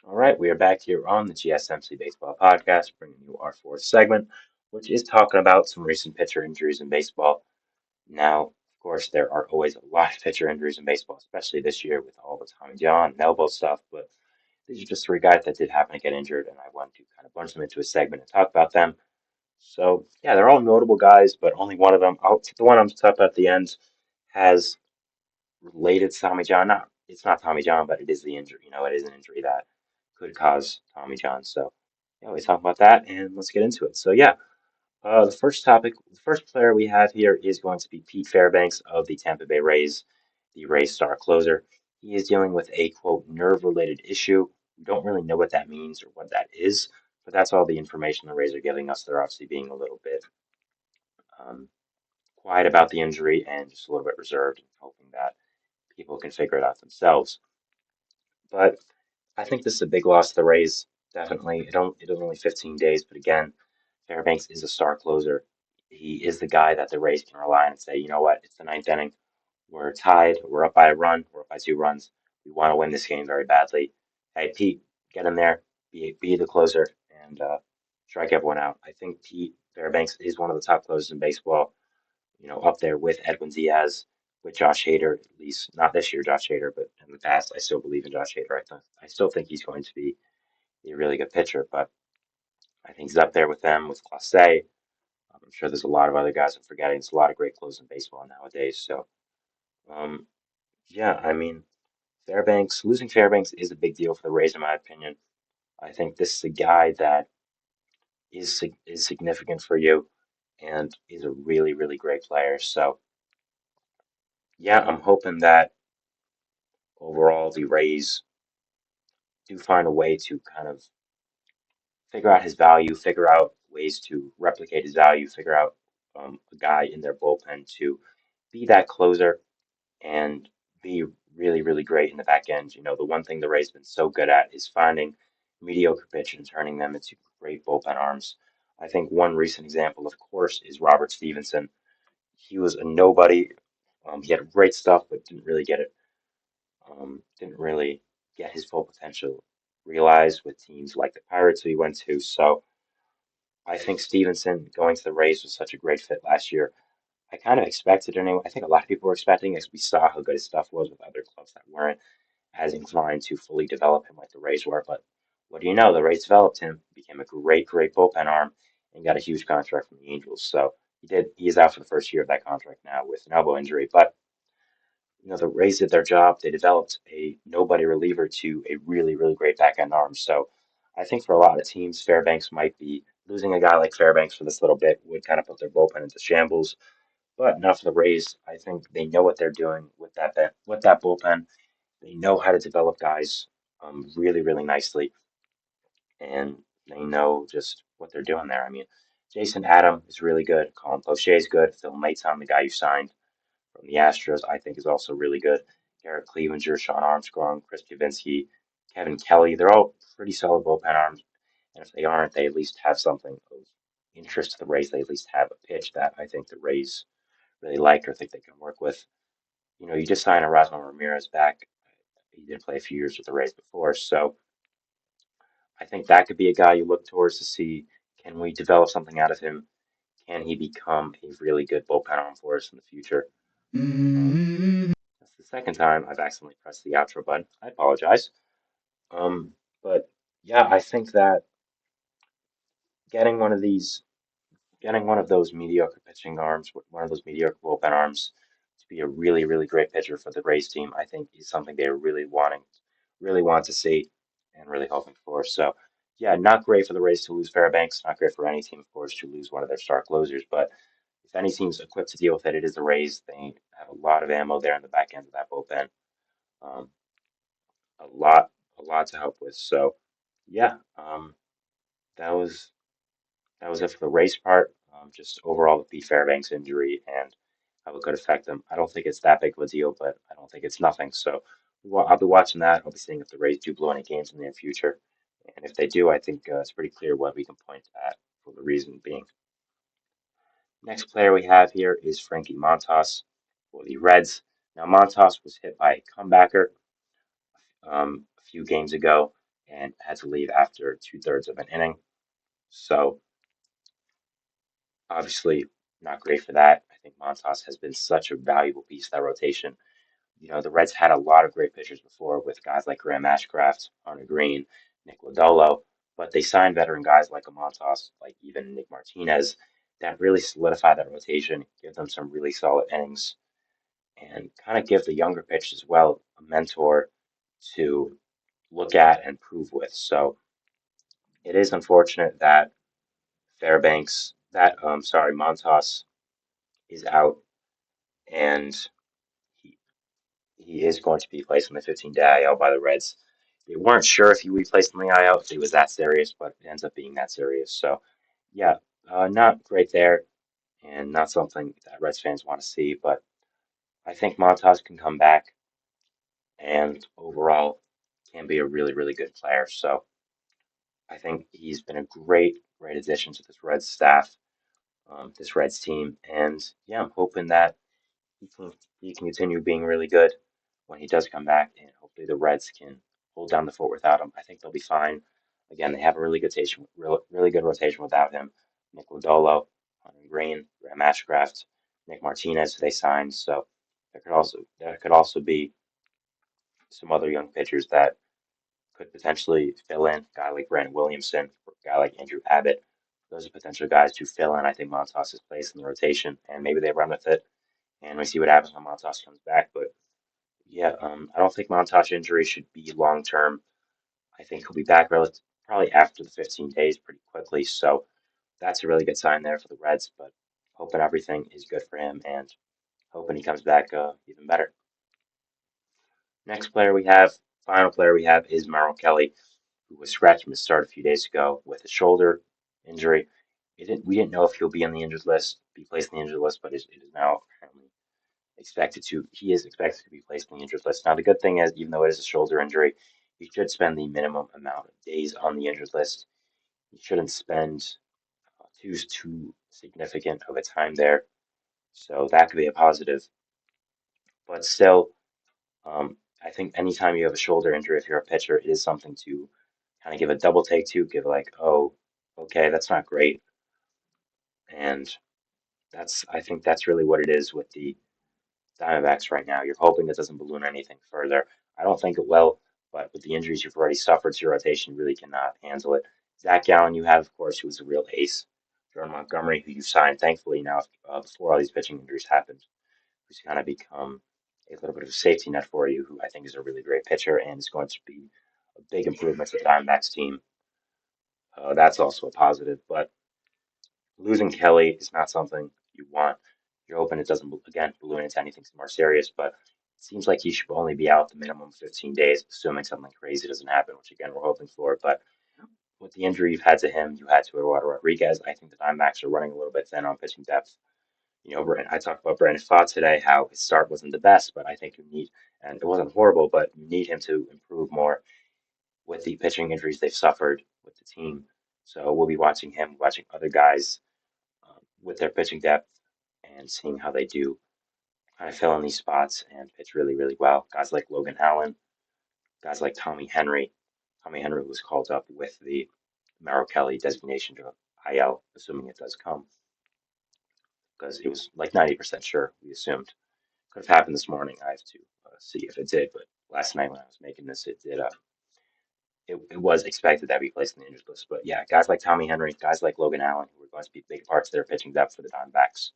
All right, we are back here on the GSMC Baseball Podcast, bringing you our fourth segment, which is talking about some recent pitcher injuries in baseball. Now, of course, there are always a lot of pitcher injuries in baseball, especially this year with all the Tommy John and elbow stuff. But these are just three guys that did happen to get injured, and I wanted to kind of bunch them into a segment and talk about them. So, yeah, they're all notable guys, but only one of them, the one I'm talking about at the end, has related to Tommy John. Not, it's not Tommy John, but it is the injury. It is an injury that could cause Tommy John. So, yeah, we talk about that, and let's get into it. So, yeah, the first player we have here is going to be Pete Fairbanks of the Tampa Bay Rays, the Rays star closer. He is dealing with a quote nerve-related issue. We don't really know what that means or what that is, but that's all the information the Rays are giving us. They're obviously being a little bit um, quiet about the injury and just a little bit reserved, hoping that people can figure it out themselves. But I think this is a big loss to the Rays. Definitely, it is only 15 days, but again, Fairbanks is a star closer. He is the guy that the Rays can rely on and say, you know what, it's the ninth inning. We're tied. We're up by a run. We're up by 2 runs. We want to win this game very badly. Hey, Pete, get in there. Be the closer and strike everyone out. I think Pete Fairbanks is one of the top closers in baseball. Up there with Edwin Diaz, with Josh Hader, at least not this year, Josh Hader, but in the past, I still believe in Josh Hader. I still think he's going to be a really good pitcher, but I think he's up there with them, with Clase. I'm sure there's a lot of other guys I'm forgetting. There's a lot of great closers in baseball nowadays. So, um, yeah, I mean, losing Fairbanks is a big deal for the Rays, in my opinion. I think this is a guy that is significant for you and is a really, really great player. So, yeah, I'm hoping that overall the Rays do find a way to kind of figure out his value, figure out ways to replicate his value, figure out a guy in their bullpen to be that closer and be really, really great in the back end. The one thing the Rays been so good at is finding mediocre pitch and turning them into great bullpen arms. I think one recent example, of course, is Robert Stevenson. He was a nobody. He had great stuff, but didn't really get his full potential realized with teams like the Pirates who he went to. So I think Stevenson going to the Rays was such a great fit last year. I kind of expected it anyway. I think a lot of people were expecting it, as we saw how good his stuff was with other clubs that weren't as inclined to fully develop him like the Rays were. But what do you know? The Rays developed him, became a great, great bullpen arm, and got a huge contract from the Angels. So he did. He is out for the first year of that contract now with an elbow injury. But the Rays did their job. They developed a nobody reliever to a really, really great back end arm. So I think for a lot of teams, Fairbanks might be losing a guy like Fairbanks for this little bit would kind of put their bullpen into shambles. But not for the Rays. I think they know what they're doing with that bullpen. They know how to develop guys really, really nicely, and they know just what they're doing there. I mean, Jason Adam is really good. Colin Poche is good. Phil Maton, the guy you signed from the Astros, I think is also really good. Garrett Cleavinger, Sean Armstrong, Chris Kavinsky, Kevin Kelly, they're all pretty solid bullpen arms. And if they aren't, they at least have something of interest to the Rays. They at least have a pitch that I think the Rays really like or think they can work with. You just signed Erasmo Ramirez back. He did play a few years with the Rays before, so I think that could be a guy you look towards to see, can we develop something out of him? Can he become a really good bullpen arm for us in the future? Um, that's the second time I've accidentally pressed the outro button. I apologize. Um, but yeah, I think that getting one of these, getting one of those mediocre pitching arms, one of those mediocre bullpen arms, to be a really, really great pitcher for the Rays team, I think is something they're really want to see, and really hoping for. So, yeah, not great for the Rays to lose Fairbanks. Not great for any team, of course, to lose one of their star closers. But if any team's equipped to deal with it, it is the Rays. They have a lot of ammo there in the back end of that bullpen. Um, a lot, a lot to help with. So, yeah, that was that was it for the race part. Just overall, the Pete Fairbanks injury and how it could affect them. I don't think it's that big of a deal, but I don't think it's nothing. So I'll be watching that. I'll be seeing if the Rays do blow any games in the near future. And if they do, I think it's pretty clear what we can point at for the reason being. Next player we have here is Frankie Montas for the Reds. Now, Montas was hit by a comebacker a few games ago, and had to leave after two-thirds of an inning. So obviously not great for that. I think Montas has been such a valuable piece of that rotation. The Reds had a lot of great pitchers before with guys like Graham Ashcraft, Arna Green, Nick Lodolo, but they signed veteran guys like a Montas, like even Nick Martinez, that really solidify that rotation, give them some really solid innings, and kind of give the younger pitchers as well a mentor to look at and prove with. So it is unfortunate that Montas is out, and he he is going to be placed on the 15-day IL by the Reds. They weren't sure if he would be placed on the IL if it was that serious, but it ends up being that serious. So, yeah, not great there, and not something that Reds fans want to see. But I think Montas can come back, and overall can be a really, really good player. So I think he's been a great, great addition to this Reds staff, this Reds team, and yeah, I'm hoping that he can he can continue being really good when he does come back, and hopefully the Reds can hold down the fort without him. I think they'll be fine. Again, they have a really good rotation, really good rotation without him. Nick Lodolo, Hunter Green, Graham Ashcraft, Nick Martinez, who they signed. So there could also be some other young pitchers that could potentially fill in. A guy like Brandon Williamson, or a guy like Andrew Abbott. Those are potential guys to fill in. I think Montas' place in the rotation, and maybe they run with it, and we see what happens when Montas comes back. But yeah, I don't think Montage injury should be long term. I think he'll be back probably after the 15 days pretty quickly. So that's a really good sign there for the Reds. But hoping everything is good for him and hoping he comes back even better. Next player we have, final player we have is Merrill Kelly, who was scratched from the start a few days ago with a shoulder injury. We didn't know if he'll be on the injured list, be placed on the injured list, but it is now apparently he is expected to be placed on the injured list. Now, the good thing is, even though it is a shoulder injury, he should spend the minimum amount of days on the injured list. He shouldn't spend too significant of a time there. So that could be a positive. But still, I think anytime you have a shoulder injury, if you're a pitcher, it is something to kind of give a double take to, give like, oh, okay, that's not great. And I think that's really what it is with the Diamondbacks right now. You're hoping it doesn't balloon anything further. I don't think it will, but with the injuries you've already suffered to your rotation, you really cannot handle it. Zach Gallen, you have, of course, who was a real ace. Jordan Montgomery, who you signed, thankfully, now before all these pitching injuries happened, who's kind of become a little bit of a safety net for you, who I think is a really great pitcher and is going to be a big improvement to the Diamondbacks team. That's also a positive, but losing Kelly is not something you want. You're hoping it doesn't, again, balloon into anything more serious, but it seems like he should only be out the minimum 15 days, assuming something crazy doesn't happen, which again, we're hoping for. But with the injury you've had to him, you had to Eduardo Rodriguez. I think the Diamondbacks are running a little bit thin on pitching depth. I talked about Brandon Pfaadt today, how his start wasn't the best, but I think and it wasn't horrible, but you need him to improve more with the pitching injuries they've suffered with the team. So we'll be watching him, watching other guys with their pitching depth and seeing how they do kind of fill in these spots and pitch really, really well. Guys like Logan Allen, guys like Tommy Henry. Tommy Henry was called up with the Merrill Kelly designation to IL, assuming it does come, because it was like 90% sure, we assumed. Could have happened this morning. I have to see if it did, but last night when I was making this, it did. It was expected that we placed in the injured list. But yeah, guys like Tommy Henry, guys like Logan Allen, who are going to be big parts of their pitching depth for the Diamondbacks.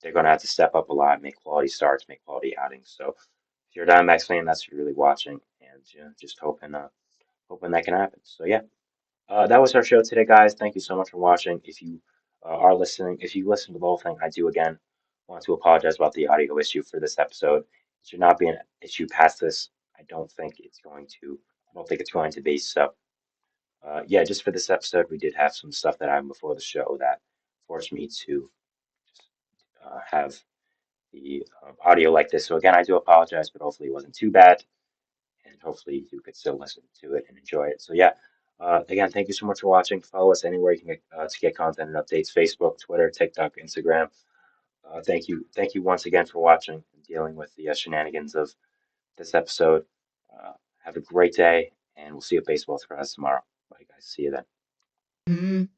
They're going to have to step up a lot, make quality starts, make quality outings. So if you're a Diamondbacks fan, that's what you're really watching, and just hoping that can happen. So yeah, that was our show today, guys. Thank you so much for watching. If you are listening, if you listen to the whole thing, I do again want to apologize about the audio issue for this episode. It should not be an issue past this. I don't think it's going to. I don't think it's going to be. So yeah, just for this episode, we did have some stuff that happened before the show that forced me to have the audio like this. So again, I do apologize, but hopefully it wasn't too bad, and hopefully you could still listen to it and enjoy it. So yeah, again, thank you so much for watching. Follow us anywhere you can get to get content and updates: Facebook, Twitter, TikTok, Instagram. Thank you once again for watching and dealing with the shenanigans of this episode. Have a great day and we'll see what baseball throws tomorrow. Bye, guys. See you then.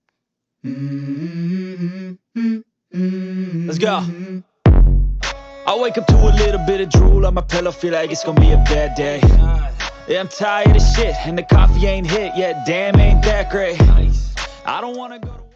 Let's go. I wake up to a little bit of drool on my pillow, feel like it's gonna be a bad day. Yeah, I'm tired of shit, and the coffee ain't hit yet, damn, ain't that great. I don't wanna go to